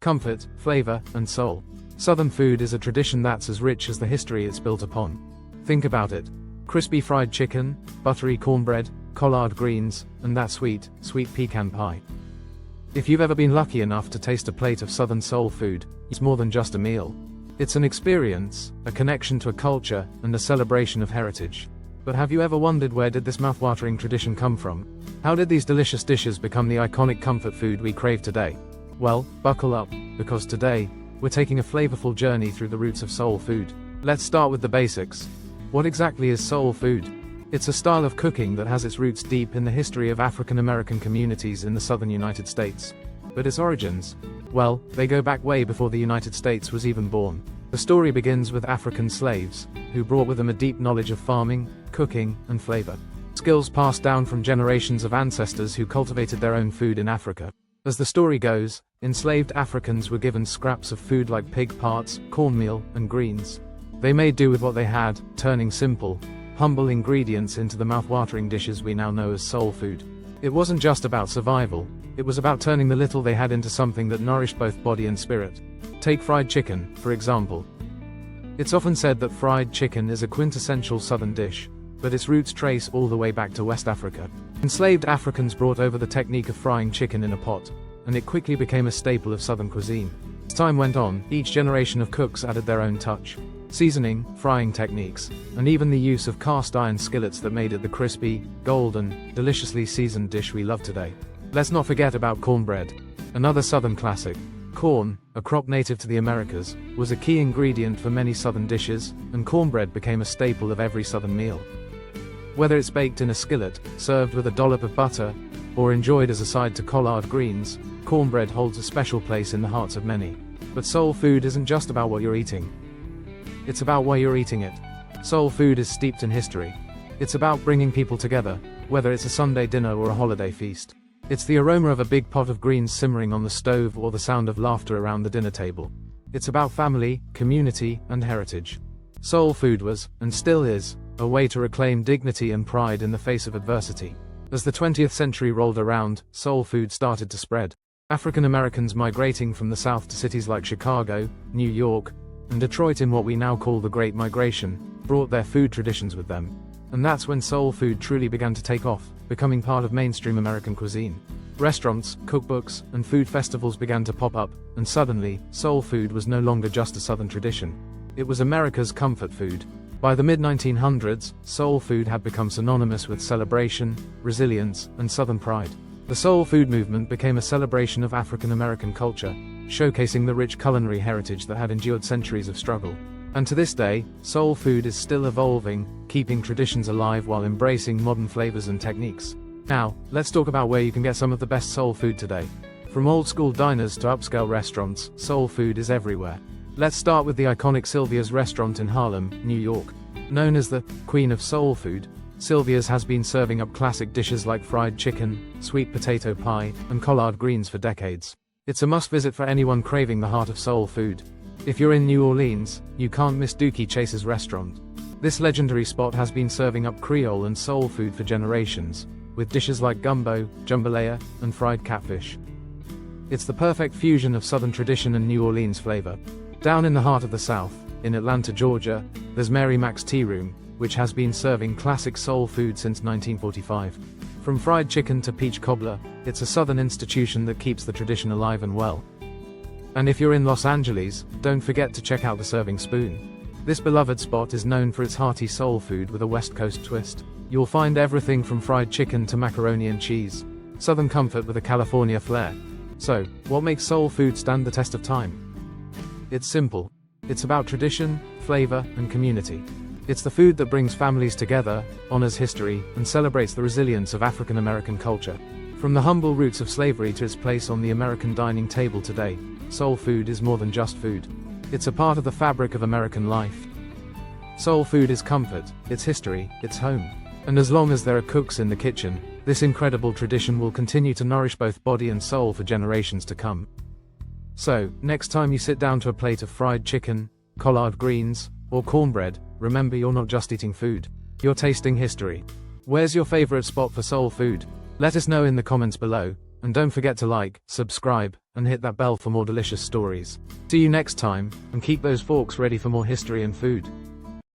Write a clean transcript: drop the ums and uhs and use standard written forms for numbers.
comfort, flavor, and soul. Southern food is a tradition that's as rich as the history it's built upon. Think about it. Crispy fried chicken, buttery cornbread, collard greens, and that sweet pecan pie. If you've ever been lucky enough to taste a plate of Southern soul food, it's more than just a meal. It's an experience, a connection to a culture, and a celebration of heritage. But have you ever wondered, where did this mouth-watering tradition come from? How did these delicious dishes become the iconic comfort food we crave today? Well, buckle up, because today, we're taking a flavorful journey through the roots of soul food. Let's start with the basics. What exactly is soul food? It's a style of cooking that has its roots deep in the history of African American communities in the southern United States. But its origins? Well, they go back way before the United States was even born. The story begins with African slaves, who brought with them a deep knowledge of farming, cooking, and flavor. Skills passed down from generations of ancestors who cultivated their own food in Africa. As the story goes, enslaved Africans were given scraps of food like pig parts, cornmeal, and greens. They made do with what they had, turning simple, humble ingredients into the mouth-watering dishes we now know as soul food. It wasn't just about survival, it was about turning the little they had into something that nourished both body and spirit. Take fried chicken, for example. It's often said that fried chicken is a quintessential Southern dish, but its roots trace all the way back to West Africa. Enslaved Africans brought over the technique of frying chicken in a pot, and it quickly became a staple of Southern cuisine. As time went on, each generation of cooks added their own touch. Seasoning, frying techniques, and even the use of cast iron skillets that made it the crispy, golden, deliciously seasoned dish we love today. Let's not forget about cornbread. Another Southern classic. Corn, a crop native to the Americas, was a key ingredient for many Southern dishes, and cornbread became a staple of every Southern meal. Whether it's baked in a skillet, served with a dollop of butter, or enjoyed as a side to collard greens, cornbread holds a special place in the hearts of many. But soul food isn't just about what you're eating. It's about why you're eating it. Soul food is steeped in history. It's about bringing people together, whether it's a Sunday dinner or a holiday feast. It's the aroma of a big pot of greens simmering on the stove or the sound of laughter around the dinner table. It's about family, community, and heritage. Soul food was, and still is, a way to reclaim dignity and pride in the face of adversity. As the 20th century rolled around, soul food started to spread. African Americans migrating from the South to cities like Chicago, New York, and Detroit in what we now call the Great Migration, brought their food traditions with them. And that's when soul food truly began to take off, becoming part of mainstream American cuisine. Restaurants, cookbooks, and food festivals began to pop up, and suddenly, soul food was no longer just a Southern tradition. It was America's comfort food. By the mid-1900s, soul food had become synonymous with celebration, resilience, and Southern pride. The soul food movement became a celebration of African American culture, showcasing the rich culinary heritage that had endured centuries of struggle. And to this day, soul food is still evolving, keeping traditions alive while embracing modern flavors and techniques. Now, let's talk about where you can get some of the best soul food today. From old-school diners to upscale restaurants, soul food is everywhere. Let's start with the iconic Sylvia's restaurant in Harlem, New York. Known as the Queen of Soul Food, Sylvia's has been serving up classic dishes like fried chicken, sweet potato pie, and collard greens for decades. It's a must-visit for anyone craving the heart of soul food. If you're in New Orleans, you can't miss Dookie Chase's restaurant. This legendary spot has been serving up Creole and soul food for generations, with dishes like gumbo, jambalaya, and fried catfish. It's the perfect fusion of Southern tradition and New Orleans flavor. Down in the heart of the South, in Atlanta, Georgia, there's Mary Mac's Tea Room, which has been serving classic soul food since 1945. From fried chicken to peach cobbler, it's a Southern institution that keeps the tradition alive and well. And if you're in Los Angeles, don't forget to check out the Serving Spoon. This beloved spot is known for its hearty soul food with a West Coast twist. You'll find everything from fried chicken to macaroni and cheese. Southern comfort with a California flair. So, what makes soul food stand the test of time? It's simple. It's about tradition, flavor, and community. It's the food that brings families together, honors history, and celebrates the resilience of African American culture. From the humble roots of slavery to its place on the American dining table today, soul food is more than just food. It's a part of the fabric of American life. Soul food is comfort, it's history, it's home. And as long as there are cooks in the kitchen, this incredible tradition will continue to nourish both body and soul for generations to come. So, next time you sit down to a plate of fried chicken, collard greens, or cornbread, remember you're not just eating food, you're tasting history. Where's your favorite spot for soul food? Let us know in the comments below, And don't forget to like, subscribe, and hit that bell for more delicious stories. See you next time, and keep those forks ready for more history and food.